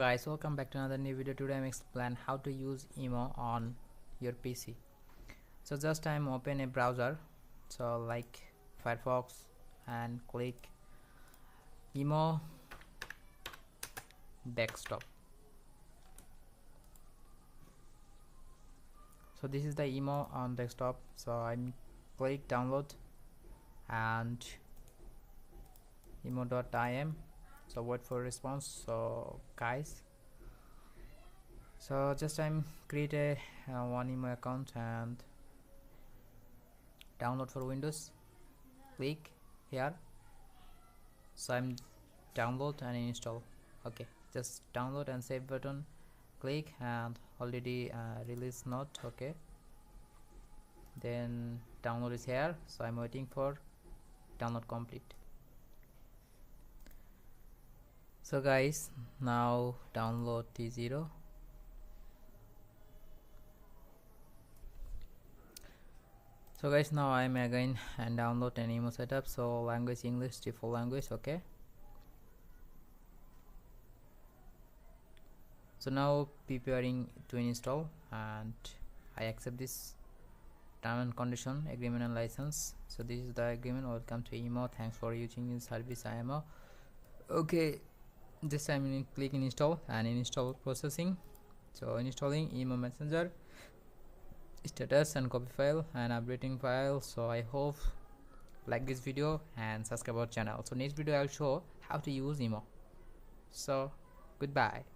guys, welcome back to another new video. Today I'm explain how to use IMO on your PC. So just I'm open a browser, so like Firefox, and click IMO desktop. So this is the IMO on desktop, so I'm click download and imo.im. so wait for response. So guys, so just I'm create a one IMO account and download for Windows. Click here, so I'm download and install. Okay, just download and save button, click and already release note. Okay, then download is here, so I'm waiting for download complete. So guys, now download T0. So guys, now I'm again and download an IMO setup. So language English, default language. Okay, so now preparing to install and I accept this term and condition, agreement and license. So this is the agreement. Welcome to IMO, thanks for using this service IMO. Okay, this time you click in install and in install processing. So installing IMO messenger status and copy file and updating file. So I hope like this video and subscribe our channel. So next video I'll show how to use IMO. So goodbye.